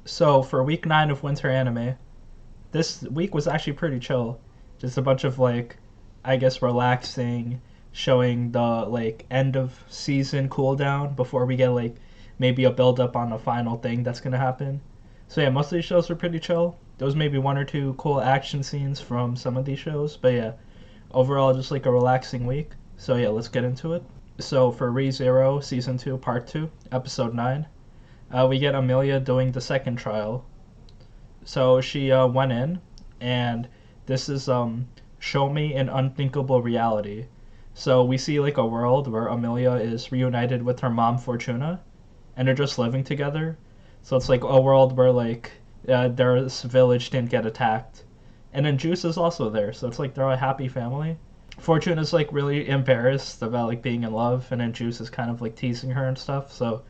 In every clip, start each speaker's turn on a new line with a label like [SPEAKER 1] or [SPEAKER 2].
[SPEAKER 1] So for week 9 of winter anime, this week was actually pretty chill. Just a bunch of like, I guess relaxing, showing the like end of season cooldown before we get like maybe a build up on the final thing that's gonna happen. So yeah, most of these shows were pretty chill. There was maybe one or two cool action scenes from some of these shows, but yeah, overall just like a relaxing week. So yeah, let's get into it. So for ReZero season 2 part 2 episode 9, we get Amelia doing the second trial. So she went in, and this is show me an unthinkable reality. So we see like a world where Amelia is reunited with her mom Fortuna, and they're just living together. So it's like a world where like their village didn't get attacked, and then Juice is also there. So it's like they're a happy family. Fortuna's like really embarrassed about like being in love, and then Juice is kind of like teasing her and stuff. So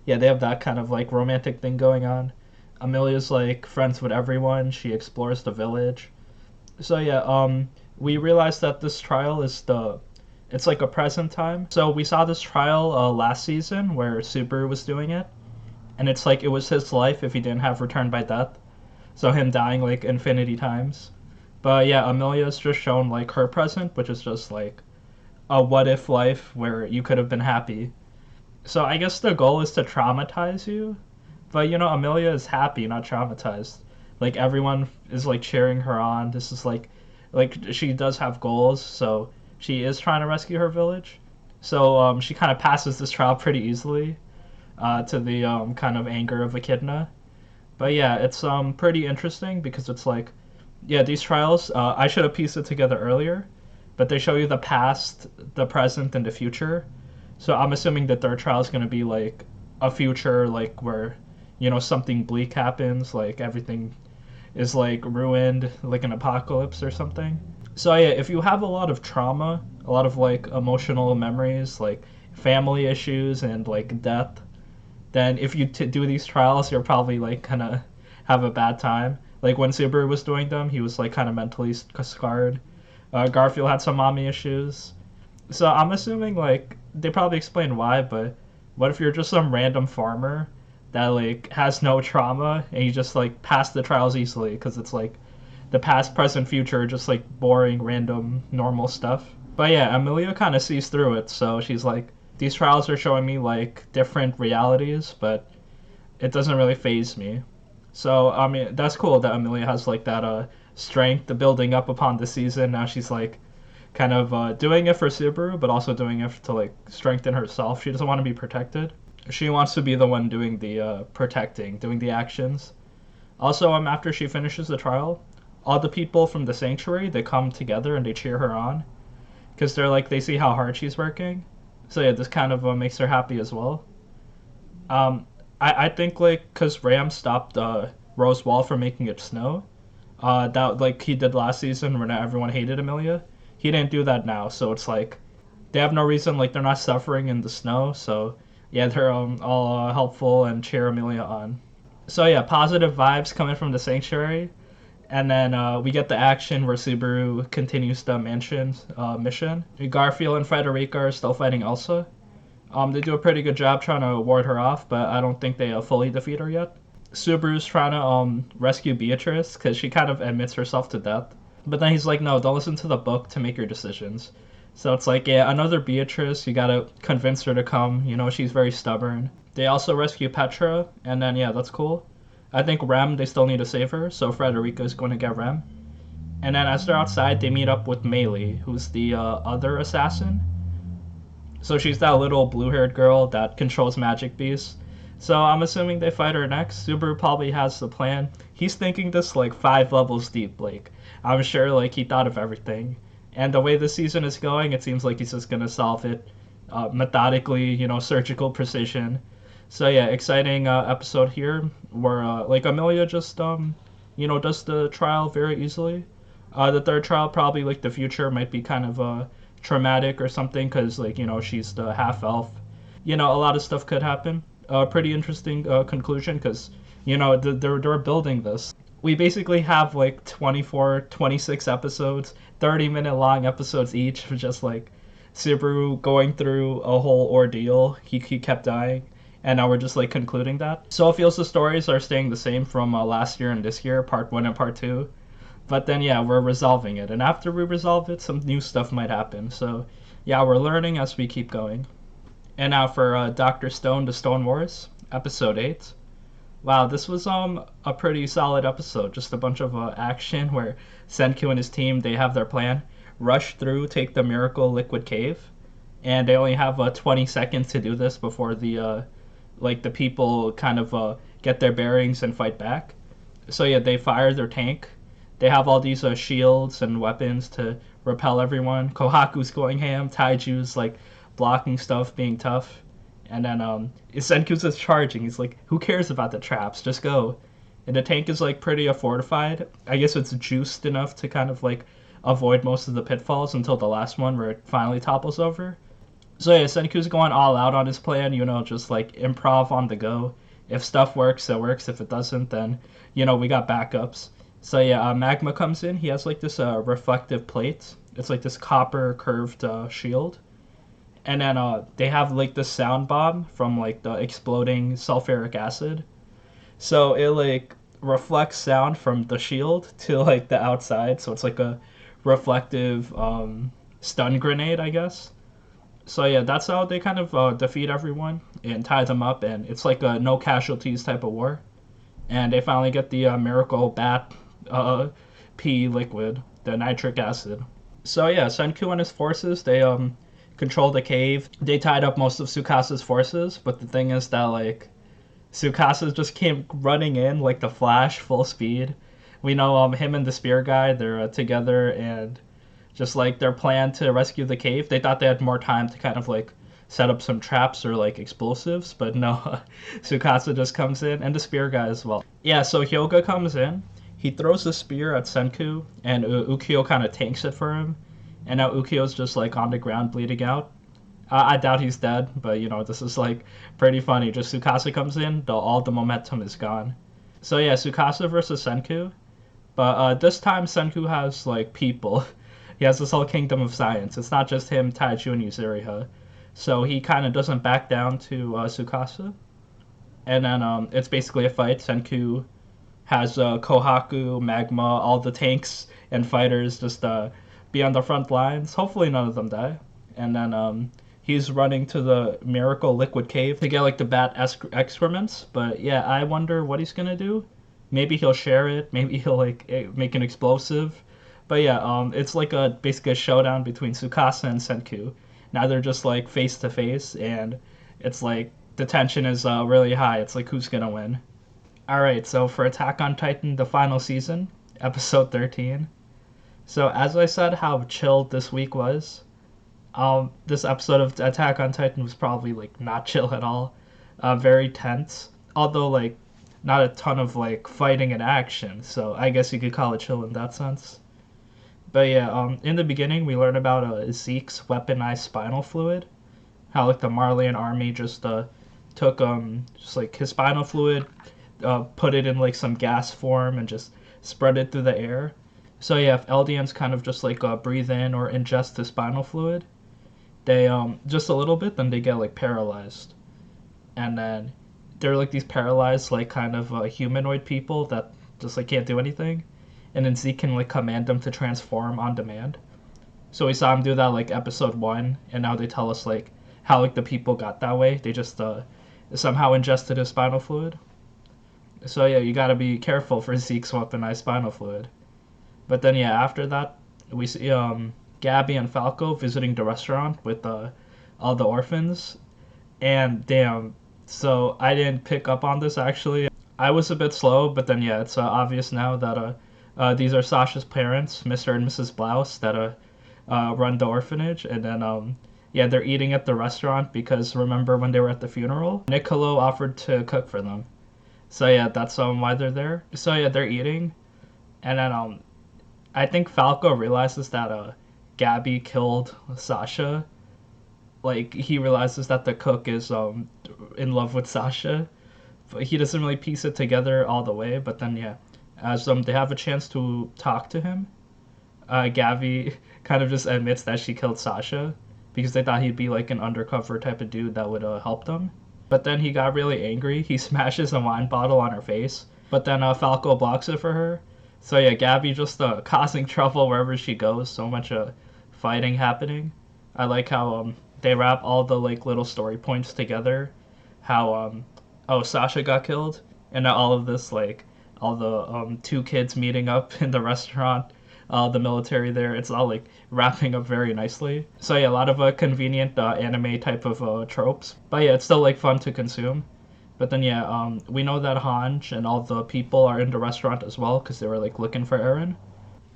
[SPEAKER 1] yeah, they have that kind of like romantic thing going on. Amelia's like friends with everyone. She explores the village. So yeah, we realized that this trial is it's like a present time. So we saw this trial last season where Subaru was doing it, and it's like it was his life if he didn't have Return by Death. So him dying like infinity times. But yeah, Amelia's just shown like her present, which is just like a what if life where you could have been happy. So I guess the goal is to traumatize you, but you know, Amelia is happy, not traumatized. Like everyone is like cheering her on. This is like she does have goals, so she is trying to rescue her village. So she kind of passes this trial pretty easily, to the kind of anger of Echidna. But yeah, it's pretty interesting because it's like, yeah, these trials. I should have pieced it together earlier, but they show you the past, the present, and the future. So I'm assuming that third trial is going to be like a future, like where something bleak happens, like everything is like ruined, like an apocalypse or something. So yeah, if you have a lot of trauma, a lot of like emotional memories, like family issues and like death, then if you do these trials, you're probably like gonna have a bad time. Like when Subaru was doing them, he was like kind of mentally scarred. Garfield had some mommy issues. So I'm assuming like they probably explain why, but what if you're just some random farmer that like has no trauma and you just like pass the trials easily because it's like the past, present, future, just like boring, random, normal stuff. But yeah, Amelia kind of sees through it, so she's like, these trials are showing me like different realities, but it doesn't really phase me. So I mean, that's cool that Amelia has like that strength, the building up upon the season. Now she's like kind of doing it for Subaru, but also doing it to like strengthen herself. She doesn't want to be protected. She wants to be the one doing the protecting, doing the actions. Also, after she finishes the trial, all the people from the sanctuary they come together and they cheer her on because they're like they see how hard she's working. So yeah, this kind of makes her happy as well. Um, I think like because Ram stopped Rose Wall from making it snow, that like he did last season when everyone hated Amelia. He didn't do that now, so it's like they have no reason, like they're not suffering in the snow. So yeah, they're all helpful and cheer Amelia on. So yeah, positive vibes coming from the sanctuary, and then we get the action where Subaru continues the mansion mission. Garfield and Frederica are still fighting Elsa. They do a pretty good job trying to ward her off, but I don't think they fully defeat her yet. Subaru's trying to rescue Beatrice because she kind of admits herself to death. But then he's like, no, don't listen to the book to make your decisions. So it's like, yeah, another Beatrice, you gotta convince her to come. She's very stubborn. They also rescue Petra, and then, yeah, that's cool. I think Rem, they still need to save her, so Frederica is going to get Rem. And then as they're outside, they meet up with Meili, who's the other assassin. So she's that little blue-haired girl that controls magic beasts. So I'm assuming they fight her next. Subaru probably has the plan. He's thinking this like 5 levels deep. Like I'm sure like he thought of everything. And the way the season is going, it seems like he's just gonna solve it methodically. Surgical precision. So yeah, exciting episode here where like Amelia just does the trial very easily. The third trial probably like the future might be kind of traumatic or something because like she's the half elf. A lot of stuff could happen. Pretty interesting conclusion because they're building this. We basically have like 24, 26 episodes, 30-minute long episodes each of just like Subaru going through a whole ordeal. He kept dying, and now we're just like concluding that. So it feels the stories are staying the same from last year and this year, part 1 and part 2. But then yeah, we're resolving it, and after we resolve it, some new stuff might happen. So yeah, we're learning as we keep going. And now for Dr. Stone, The Stone Wars, episode 8. Wow, this was a pretty solid episode. Just a bunch of action where Senku and his team, they have their plan, rush through, take the miracle liquid cave, and they only have 20 seconds to do this before the people kind of get their bearings and fight back. So yeah, they fire their tank. They have all these shields and weapons to repel everyone. Kohaku's going ham. Taiju's like blocking stuff, being tough. And then Senku's just charging. He's like, who cares about the traps? Just go. And the tank is like pretty fortified. I guess it's juiced enough to kind of like avoid most of the pitfalls until the last one where it finally topples over. So yeah, Senku's going all out on his plan, just like improv on the go. If stuff works, it works. If it doesn't, then, we got backups. So yeah, Magma comes in. He has like this reflective plate. It's like this copper curved shield. And then they have like the sound bomb from like the exploding sulfuric acid. So it like reflects sound from the shield to like the outside. So it's like a reflective stun grenade, I guess. So yeah, that's how they kind of defeat everyone and tie them up. And it's like a no casualties type of war. And they finally get the miracle bat pea liquid, the nitric acid. So yeah, Senku and his forces, they control the cave. They tied up most of Tsukasa's forces, but the thing is that like Tsukasa just came running in like the Flash, full speed. We know him and the spear guy, they're together, and just like their plan to rescue the cave, they thought they had more time to kind of like set up some traps or like explosives, but no, Tsukasa just comes in, and the spear guy as well. Yeah, so Hyoga comes in, he throws the spear at Senku, and Ukyo kind of tanks it for him, and now Ukyo's just like on the ground bleeding out. I doubt he's dead, but this is like pretty funny. Just Tsukasa comes in, all the momentum is gone. So yeah, Tsukasa versus Senku, but this time Senku has like people. He has this whole kingdom of science. It's not just him, Taiju, and Yuzuriha. So he kind of doesn't back down to Tsukasa. And then it's basically a fight. Senku has Kohaku, Magma, all the tanks and fighters just be on the front lines. Hopefully none of them die. And then he's running to the miracle liquid cave to get like the bat excrements. But yeah, I wonder what he's going to do. Maybe he'll share it. Maybe he'll like make an explosive. But yeah, it's like basically a showdown between Tsukasa and Senku. Now they're just like face to face, and it's like the tension is really high. It's like who's gonna win. All right, so for Attack on Titan, the final season, episode 13. So as I said, how chill this week was. This episode of Attack on Titan was probably like not chill at all. Very tense, although like not a ton of like fighting and action. So I guess you could call it chill in that sense. But yeah, in the beginning, we learn about Zeke's weaponized spinal fluid. How like the Marleyan army just took just like his spinal fluid, put it in like some gas form and just spread it through the air. So yeah, if Eldians kind of just like breathe in or ingest the spinal fluid, they just a little bit, then they get like paralyzed, and then they're like these paralyzed like kind of humanoid people that just like can't do anything. And then Zeke can like command them to transform on demand. So we saw him do that like episode 1, and now they tell us like how like the people got that way. They just somehow ingested his spinal fluid. So yeah, you gotta be careful for Zeke's weaponized spinal fluid. But then yeah, after that we see Gabi and Falco visiting the restaurant with all the orphans, and damn, so I didn't pick up on this actually. I was a bit slow, but then yeah, it's obvious now that these are Sasha's parents, Mr. and Mrs. Blouse, that run the orphanage. And then, yeah, they're eating at the restaurant because remember when they were at the funeral? Niccolo offered to cook for them. So yeah, that's why they're there. So yeah, they're eating. And then I think Falco realizes that Gabi killed Sasha. Like, he realizes that the cook is in love with Sasha. But he doesn't really piece it together all the way. But then, yeah. As they have a chance to talk to him, Gabi kind of just admits that she killed Sasha because they thought he'd be like an undercover type of dude that would help them. But then he got really angry. He smashes a wine bottle on her face. But then Falco blocks it for her. So yeah, Gabi just causing trouble wherever she goes. So much fighting happening. I like how they wrap all the like little story points together. How oh, Sasha got killed, and all of this like all the two kids meeting up in the restaurant, the military there. It's all like wrapping up very nicely. So yeah, a lot of convenient anime type of tropes. But yeah, it's still like fun to consume. But then yeah, we know that Hanj and all the people are in the restaurant as well because they were like looking for Eren.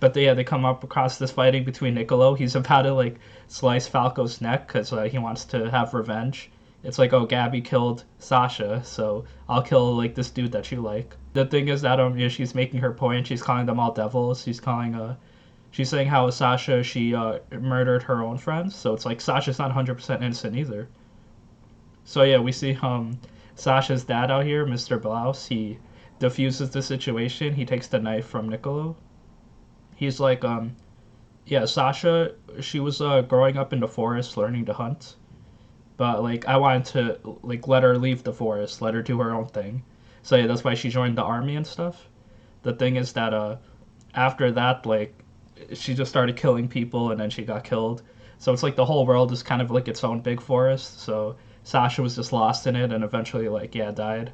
[SPEAKER 1] But they come up across this fighting between Niccolo. He's about to like slice Falco's neck because he wants to have revenge. It's like, oh, Gabi killed Sasha, so I'll kill like this dude that you like. The thing is that yeah, she's making her point. She's calling them all devils. She's saying how Sasha she murdered her own friends. So it's like Sasha's not 100% innocent either. So yeah, we see Sasha's dad out here, Mr. Blouse. He diffuses the situation. He takes the knife from Niccolo. He's like, yeah, Sasha, she was growing up in the forest learning to hunt. But like I wanted to like let her leave the forest, let her do her own thing. So yeah, that's why she joined the army and stuff. The thing is that after that, like she just started killing people and then she got killed. So it's like the whole world is kind of like its own big forest. So Sasha was just lost in it and eventually like yeah, died.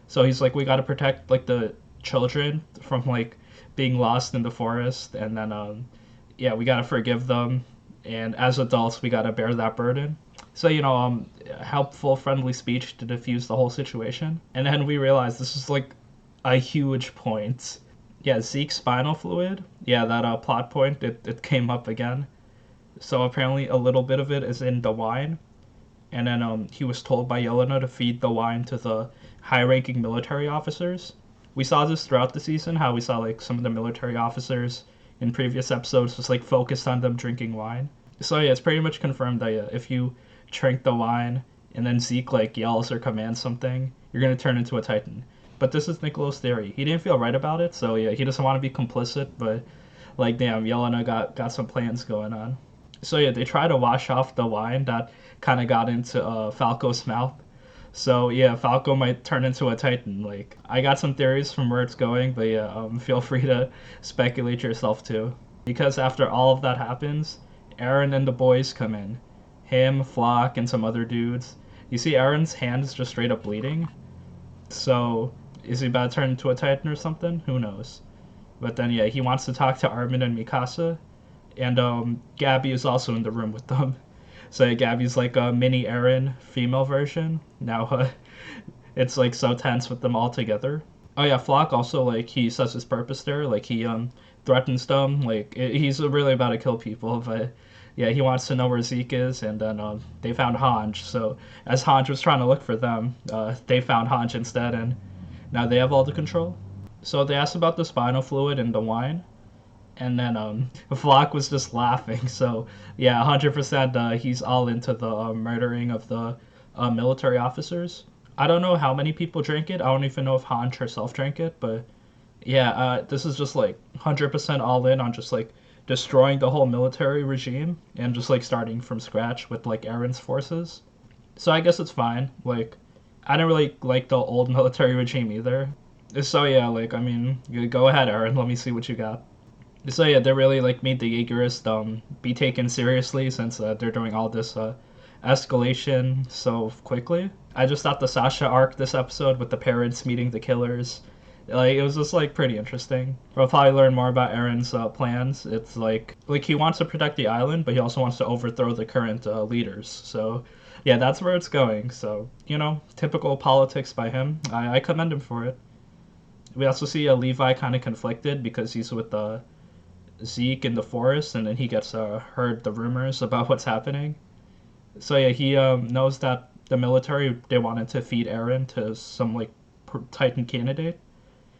[SPEAKER 1] So he's like, we got to protect like the children from like being lost in the forest, and then yeah, we got to forgive them, and as adults we got to bear that burden. So helpful friendly speech to diffuse the whole situation. And then we realize this is like a huge point. Yeah, Zeke's spinal fluid, yeah, that plot point, it came up again. So apparently a little bit of it is in the wine, and then he was told by Yelena to feed the wine to the high-ranking military officers. We saw this throughout the season, how we saw like some of the military officers in previous episodes just like focused on them drinking wine. So yeah, it's pretty much confirmed that yeah, if you drink the wine and then Zeke like yells or commands something, you're gonna turn into a Titan. But this is Niccolo's theory. He didn't feel right about it, so yeah, he doesn't want to be complicit, but like damn, Yelena got some plans going on. So yeah, they try to wash off the wine that kind of got into Falco's mouth. So yeah, Falco might turn into a Titan. Like I got some theories from where it's going, but yeah, feel free to speculate yourself too. Because after all of that happens, Eren and the boys come in. Him, Flock, and some other dudes. You see Eren's hand is just straight up bleeding. So is he about to turn into a Titan or something? Who knows? But then yeah, he wants to talk to Armin and Mikasa, and Gabi is also in the room with them. So yeah, Gabi's like a mini Eren female version. Now it's like so tense with them all together. Oh yeah, Flock also like he says his purpose there. Like he threatens them. Like he's really about to kill people, but yeah, he wants to know where Zeke is, and then they found Hanj. So as Hanj was trying to look for them, they found Hanj instead, and now they have all the control. So they asked about the spinal fluid and the wine, and then Flock was just laughing. So yeah, 100% he's all into the murdering of the military officers. I don't know how many people drank it. I don't even know if Hanj herself drank it, but yeah, this is just like 100% all in on just like destroying the whole military regime and just like starting from scratch with like Eren's forces. So I guess it's fine. Like I didn't really like the old military regime either. So yeah, like I mean, go ahead, Eren. Let me see what you got. So yeah, they really like made the Jaegerists be taken seriously since they're doing all this escalation so quickly. I just thought the Sasha arc this episode with the parents meeting the killers, like it was just like pretty interesting. We'll probably learn more about Eren's plans. It's like he wants to protect the island, but he also wants to overthrow the current leaders. So yeah, that's where it's going. So typical politics by him. I commend him for it. We also see Levi kind of conflicted because he's with Zeke in the forest, and then he gets heard the rumors about what's happening. So yeah, he knows that the military, they wanted to feed Eren to some like Titan candidate.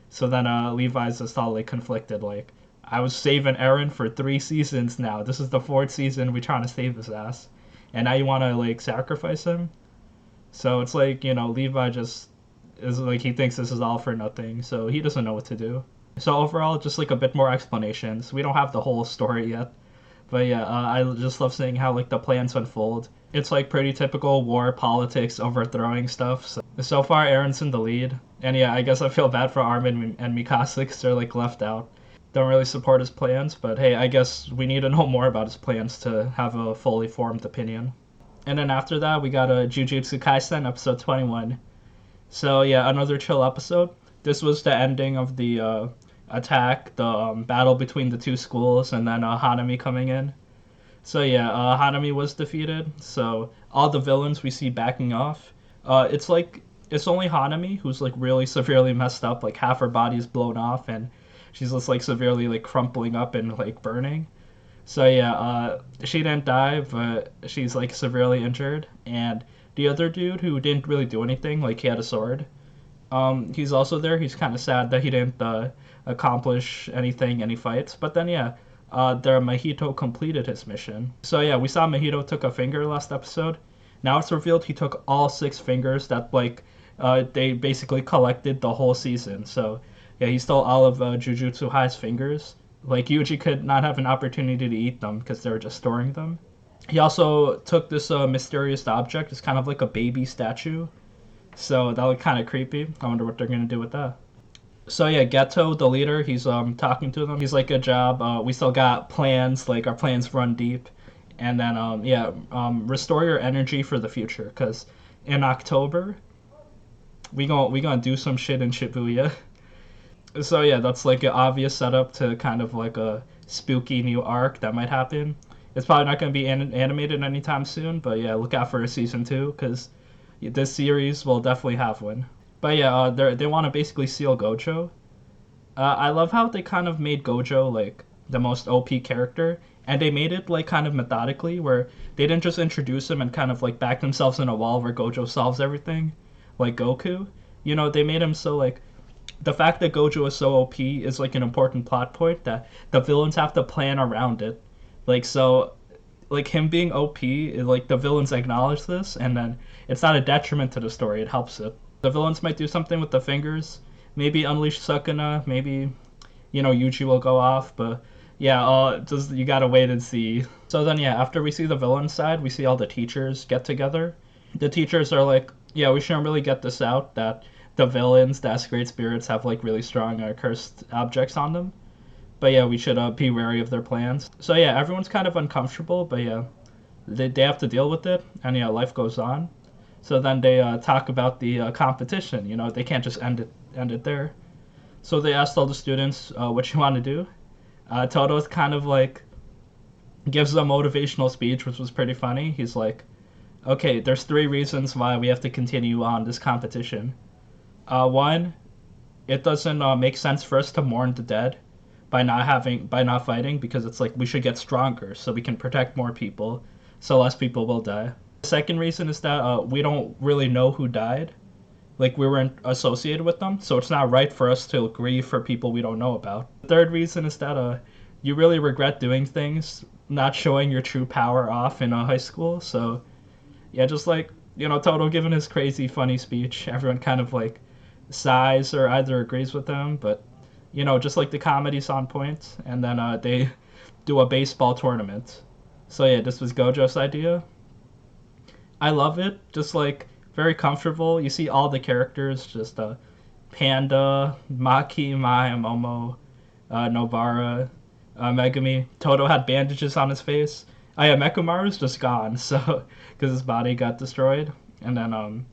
[SPEAKER 1] So then Levi's just all like conflicted, like I was saving Eren for 3 seasons now. This is the 4th season. We're trying to save his ass, and now you want to like sacrifice him. So it's like Levi just is like he thinks this is all for nothing, so he doesn't know what to do. So overall, just like a bit more explanations. We don't have the whole story yet, but yeah, I just love seeing how like the plans unfold. It's like pretty typical war politics overthrowing stuff. So far, Aaron's in the lead. And yeah, I guess I feel bad for Armin and Mikasa because they're like left out. Don't really support his plans, but hey, I guess we need to know more about his plans to have a fully formed opinion. And then after that, we got a Jujutsu Kaisen episode 21. So yeah, another chill episode. This was the ending of the attack, the battle between the two schools, and then Hanami coming in. So yeah, Hanami was defeated. So all the villains we see backing off. It's like it's only Hanami who's like really severely messed up. Like half her body's blown off, and she's just like severely like crumpling up and like burning. So yeah, she didn't die, but she's like severely injured. And the other dude who didn't really do anything, like he had a sword. He's also there. He's kind of sad that he didn't accomplish anything, any fights. But then yeah, there Mahito completed his mission. So yeah, we saw Mahito took a finger last episode. Now it's revealed he took all 6 fingers that like they basically collected the whole season. So yeah, he stole all of Jujutsu High's fingers. Like Yuji could not have an opportunity to eat them because they were just storing them. He also took this mysterious object. It's kind of like a baby statue. So that looked kind of creepy. I wonder what they're gonna do with that. So yeah, Geto, the leader, he's talking to them. He's like, "Good job. We still got plans. Like our plans run deep, and then restore your energy for the future. Cause in October, we gonna do some shit in Shibuya." So yeah, that's like an obvious setup to kind of like a spooky new arc that might happen. It's probably not gonna be animated anytime soon, but yeah, look out for a season 2 because this series will definitely have one. But yeah, they want to basically seal Gojo. I love how they kind of made Gojo like the most OP character, and they made it like kind of methodically, where they didn't just introduce him and kind of like back themselves in a wall where Gojo solves everything, like Goku. You know, they made him so like the fact that Gojo is so OP is like an important plot point that the villains have to plan around it. Like so, like him being OP, like the villains acknowledge this, and then it's not a detriment to the story. It helps it. The villains might do something with the fingers, maybe unleash Sukuna, maybe Yuji will go off, but yeah, just you gotta wait and see. So then yeah, after we see the villain side, we see all the teachers get together. The teachers are like, yeah, we shouldn't really get this out that the villains, the S-grade spirits, have like really strong cursed objects on them. But yeah, we should be wary of their plans. So yeah, everyone's kind of uncomfortable, but yeah, they have to deal with it, and yeah, life goes on. So then they talk about the competition. They can't just end it there. So they asked all the students, what you want to do. Toto's kind of like gives a motivational speech, which was pretty funny. He's like, okay, there's 3 reasons why we have to continue on this competition. One, it doesn't make sense for us to mourn the dead by not fighting, because it's like we should get stronger so we can protect more people, so less people will die. The second reason is that we don't really know who died, like we weren't associated with them, so it's not right for us to grieve for people we don't know about. The third reason is that you really regret doing things, not showing your true power off in high school. So yeah, just like Toto giving his crazy funny speech, everyone kind of like sighs or either agrees with them, but just like the comedy's on point. And then they do a baseball tournament. So yeah, this was Gojo's idea. I love it. Just like very comfortable. You see all the characters, just Panda, Maki, Mai, Momo, Nobara, Megumi. Toto had bandages on his face. Oh yeah, Mekumaru's just gone, so because his body got destroyed. And then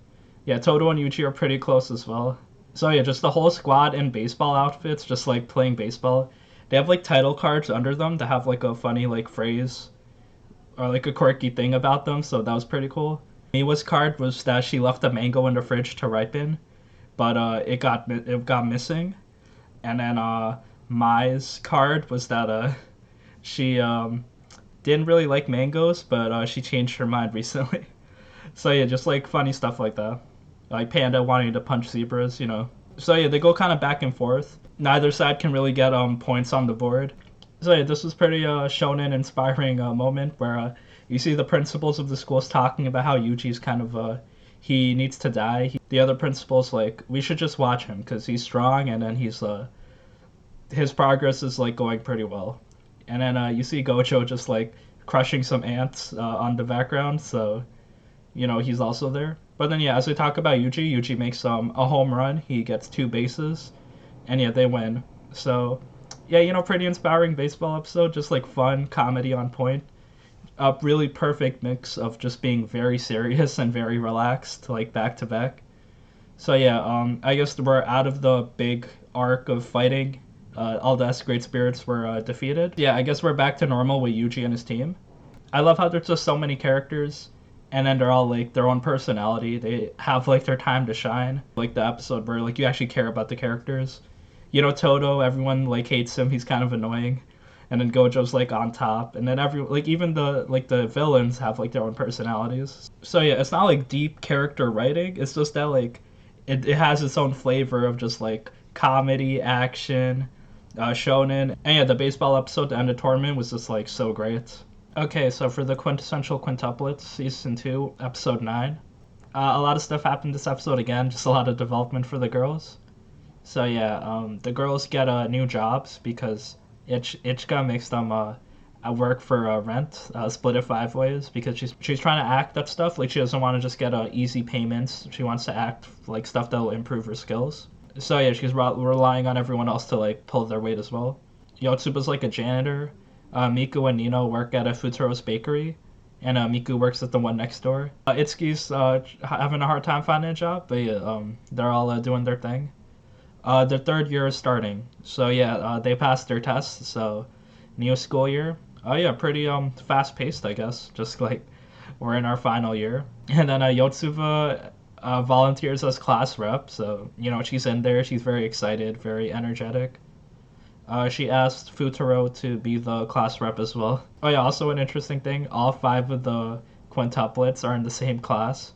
[SPEAKER 1] yeah, Toto and Yuji are pretty close as well. So yeah, just the whole squad in baseball outfits, just like playing baseball. They have like title cards under them that have like a funny like phrase or like a quirky thing about them, so that was pretty cool. Miwa's card was that she left a mango in the fridge to ripen, but it got missing. And then Mai's card was that she didn't really like mangoes, but she changed her mind recently. So yeah, just like funny stuff like that. Like Panda wanting to punch zebras. So yeah, they go kind of back and forth. Neither side can really get points on the board. So yeah, this was pretty shonen inspiring moment where you see the principals of the schools talking about how Yuji's kind of he needs to die. The other principals like, we should just watch him because he's strong, and then his progress is like going pretty well. And then you see Gojo just like crushing some ants on the background, so he's also there. But then yeah, as we talk about Yuji makes a home run. He gets two bases, and yeah, they win. So yeah, pretty inspiring baseball episode. Just like fun comedy on point. A really perfect mix of just being very serious and very relaxed, like back to back. So yeah, I guess we're out of the big arc of fighting. All the S Great Spirits were defeated. Yeah, I guess we're back to normal with Yuji and his team. I love how there's just so many characters, and then they're all like their own personality. They have like their time to shine. Like the episode where like you actually care about the characters. Toto, everyone like hates him. He's kind of annoying. And then Gojo's like on top, and then even the villains have like their own personalities. So yeah, it's not like deep character writing. It's just that like it has its own flavor of just like comedy, action, shonen. And yeah, the baseball episode, the end of tournament, was just like so great. Okay, so for the quintessential quintuplets, season 2, episode 9, a lot of stuff happened this episode again. Just a lot of development for the girls. So yeah, the girls get new jobs because Ichika makes them work for rent, split it 5 ways, because she's trying to act that stuff. Like she doesn't want to just get easy payments. She wants to act like stuff that will improve her skills. So yeah, she's relying on everyone else to like pull their weight as well. Yotsuba's like a janitor. Miku and Nino work at a Futuro's bakery, and Miku works at the one next door. Itsuki's having a hard time finding a job, but yeah, they're all doing their thing. Their third year is starting, so yeah, they passed their tests. So new school year. Oh yeah, pretty fast paced, I guess. Just like we're in our final year, and then Yotsuba volunteers as class rep. So she's in there. She's very excited, very energetic. She asked Futuro to be the class rep as well. Oh yeah, also an interesting thing, all 5 of the quintuplets are in the same class.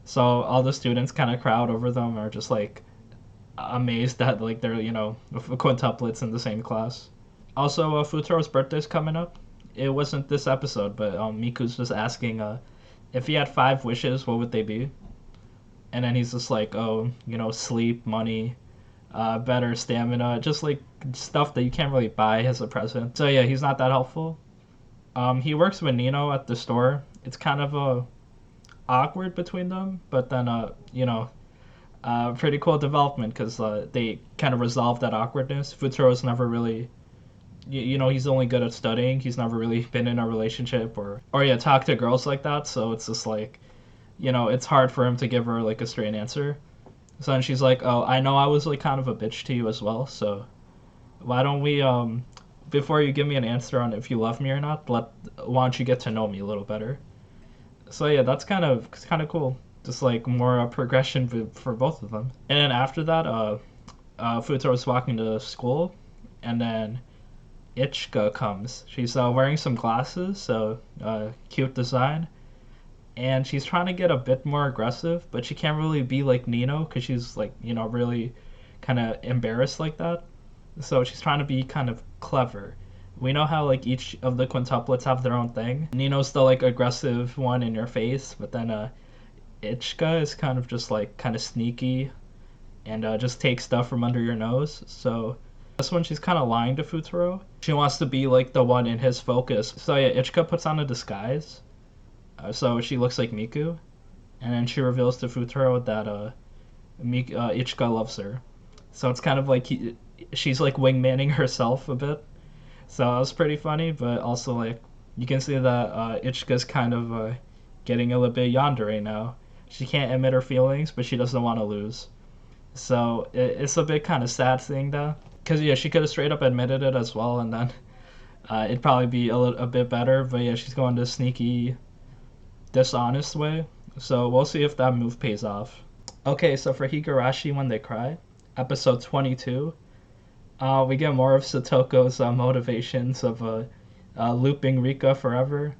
[SPEAKER 1] So all the students kind of crowd over them, are just like amazed that like they're, quintuplets in the same class. Also, Futuro's birthday's coming up. It wasn't this episode, but Miku's just asking if he had 5 wishes, what would they be? And then he's just like, oh, sleep, money, better stamina, just like stuff that you can't really buy as a present. So yeah, he's not that helpful. He works with Nino at the store. It's kind of awkward between them, but then pretty cool development because they kind of resolved that awkwardness. Futuro's never really, he's only good at studying. He's never really been in a relationship or yeah, talk to girls like that. So it's just like, it's hard for him to give her like a straight answer. So then she's like, oh, I know I was like kind of a bitch to you as well, so why don't we before you give me an answer on if you love me or not, why don't you get to know me a little better? So yeah, that's kind of cool. Just like more progression for both of them. And then after that, Futuro's walking to school, and then Ichika comes. She's wearing some glasses, so cute design. And she's trying to get a bit more aggressive, but she can't really be like Nino because she's like, really kind of embarrassed like that. So she's trying to be kind of clever. We know how like each of the quintuplets have their own thing. Nino's the like aggressive one in your face, but then Ichika is kind of just like kind of sneaky and just takes stuff from under your nose. So this one she's kind of lying to Futuro. She wants to be like the one in his focus. So yeah, Ichika puts on a disguise. So she looks like Miku, and then she reveals to Futuro that Ichika loves her. So it's kind of like she's like wingmanning herself a bit. So it was pretty funny, but also like you can see that Ichika's kind of getting a little bit yandere now. She can't admit her feelings, but she doesn't want to lose. So it's a bit kind of sad seeing that. Because yeah, she could have straight up admitted it as well, and then it'd probably be a bit better. But yeah, she's going to sneaky, dishonest way. So we'll see if that move pays off. Okay, so for Higurashi when they cry, episode 22, we get more of Satoko's motivations of looping Rika forever.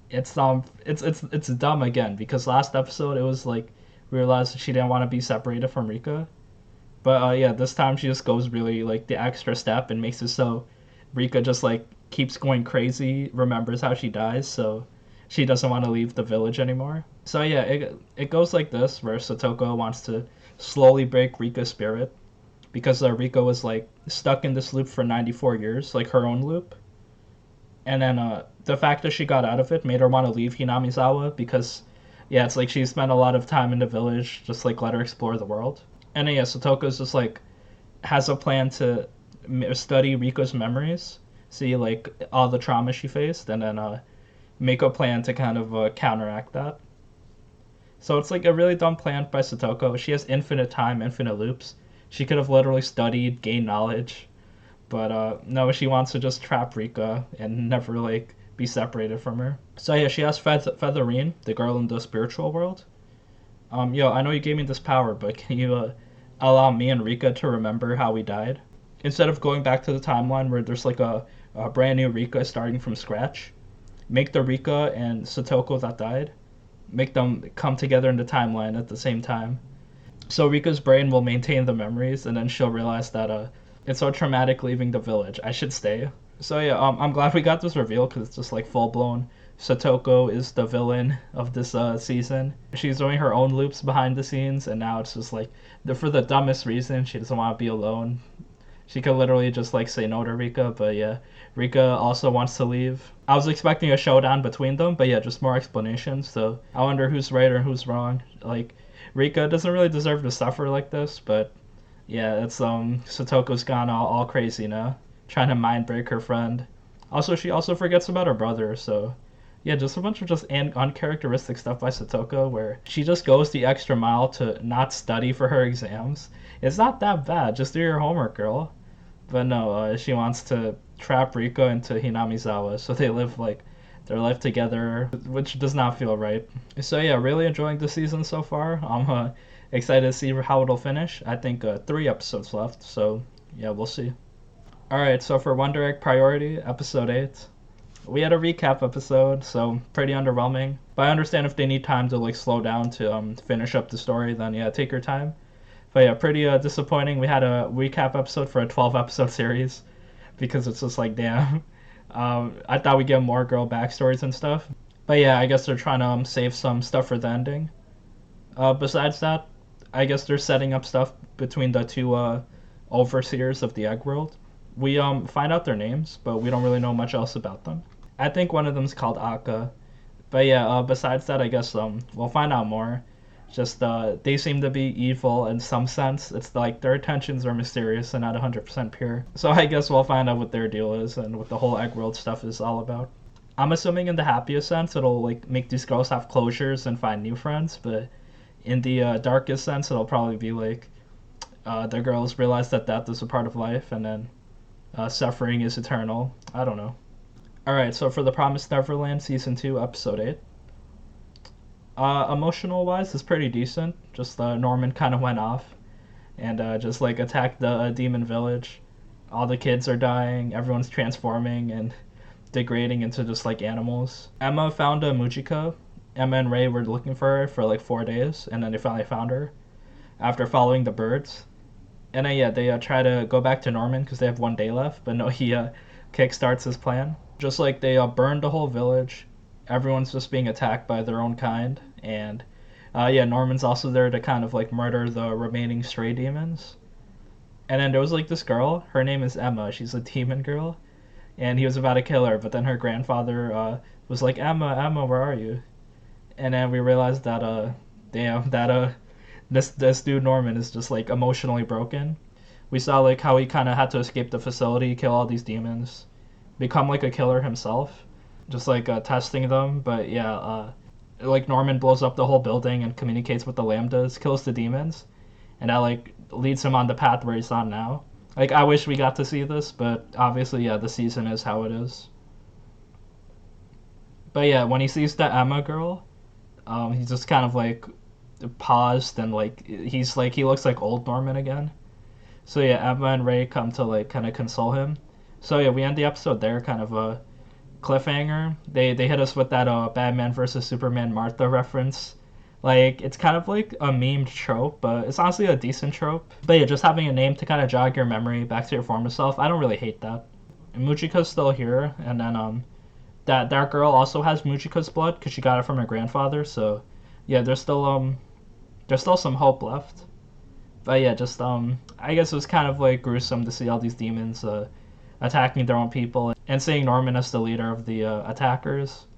[SPEAKER 1] It's dumb again because last episode it was like we realized she didn't want to be separated from Rika, but yeah, this time she just goes really like the extra step and makes it so Rika just like keeps going crazy, remembers how she dies, so she doesn't want to leave the village anymore. So yeah, it goes like this, where Satoko wants to slowly break Rika's spirit, because Rika was like stuck in this loop for 94 years, like her own loop. And then the fact that she got out of it made her want to leave Hinamizawa because, yeah, it's like she spent a lot of time in the village, just like let her explore the world. And then, yeah, Satoko's just like has a plan to study Riko's memories, see like all the trauma she faced, and then make a plan to kind of counteract that. So it's like a really dumb plan by Satoko. She has infinite time, infinite loops. She could have literally studied, gained knowledge, but no, she wants to just trap Rika and never like be separated from her. So yeah, she asks Featherine, the girl in the spiritual world. Yo, I know you gave me this power, but can you allow me and Rika to remember how we died? Instead of going back to the timeline where there's like a brand new Rika starting from scratch, make the Rika and Satoko that died, make them come together in the timeline at the same time. So Rika's brain will maintain the memories, and then she'll realize that it's so traumatic leaving the village. I should stay. So yeah, I'm glad we got this reveal because it's just like full blown. Satoko is the villain of this season. She's doing her own loops behind the scenes, and now it's just like for the dumbest reason, she doesn't want to be alone. She could literally just like say no to Rika, but yeah, Rika also wants to leave. I was expecting a showdown between them, but yeah, just more explanations. So I wonder who's right or who's wrong. Like Rika doesn't really deserve to suffer like this, but yeah, it's Satoko's gone all crazy now, trying to mind break her friend. Also, she also forgets about her brother, so yeah, just a bunch of just uncharacteristic stuff by Satoko where she just goes the extra mile to not study for her exams. It's not that bad. Just do your homework, girl. But no, she wants to trap Riko into Hinamizawa so they live like their life together, which does not feel right. So yeah, really enjoying the season so far. I'm excited to see how it'll finish. I think 3 episodes left, so yeah, we'll see. All right, so for Wonder Egg Priority, episode 8, we had a recap episode, so pretty underwhelming. But I understand if they need time to like slow down to finish up the story, then yeah, take your time. But yeah, pretty disappointing. We had a recap episode for a 12 episode series because it's just like, damn. I thought we'd get more girl backstories and stuff. But yeah, I guess they're trying to save some stuff for the ending. Besides that, I guess they're setting up stuff between the two overseers of the Egg World. We find out their names, but we don't really know much else about them. I think one of them's called Akka. But yeah, besides that, I guess we'll find out more. Just they seem to be evil in some sense. It's like their intentions are mysterious and not 100% pure. So I guess we'll find out what their deal is and what the whole Egg World stuff is all about. I'm assuming in the happiest sense it'll like make these girls have closures and find new friends, but in the darkest sense it'll probably be like the girls realize that death is a part of life and then suffering is eternal. I don't know. Alright, so for The Promised Neverland Season 2, Episode 8. Emotional wise, it's pretty decent. Just Norman kind of went off and just like attacked the demon village. All the kids are dying, everyone's transforming and degrading into just like animals. Emma found a Mujika. Emma and Ray were looking for her for like 4 days, and then they finally found her after following the birds. And then, yeah, they try to go back to Norman because they have 1 day left, but no, he kickstarts his plan. Just like they burned the whole village, everyone's just being attacked by their own kind, and yeah, Norman's also there to kind of like murder the remaining stray demons. And then there was like this girl, her name is Emma, she's a demon girl, and he was about to kill her, but then her grandfather was like, Emma, where are you? And then we realized that damn, that this dude Norman is just like emotionally broken. We saw like how he kind of had to escape the facility, kill all these demons, become like a killer himself, just like testing them. But yeah, like Norman blows up the whole building and communicates with the lambdas, kills the demons, and that like leads him on the path where he's on now. Like I wish we got to see this, but obviously yeah, the season is how it is. But yeah, when he sees the Emma girl, he's just kind of like paused and like he's like he looks like old Norman again. So yeah, Emma and Ray come to like kind of console him. So yeah, we end the episode there, kind of a cliffhanger. They hit us with that Batman versus Superman Martha reference. Like it's kind of like a memed trope, but it's honestly a decent trope. But yeah, just having a name to kind of jog your memory back to your former self, I don't really hate that. And Mujika's still here, and then that girl also has Mujika's blood because she got it from her grandfather. So yeah, there's still some hope left. But yeah, just I guess it was kind of like gruesome to see all these demons attacking their own people, and seeing Norman as the leader of the attackers.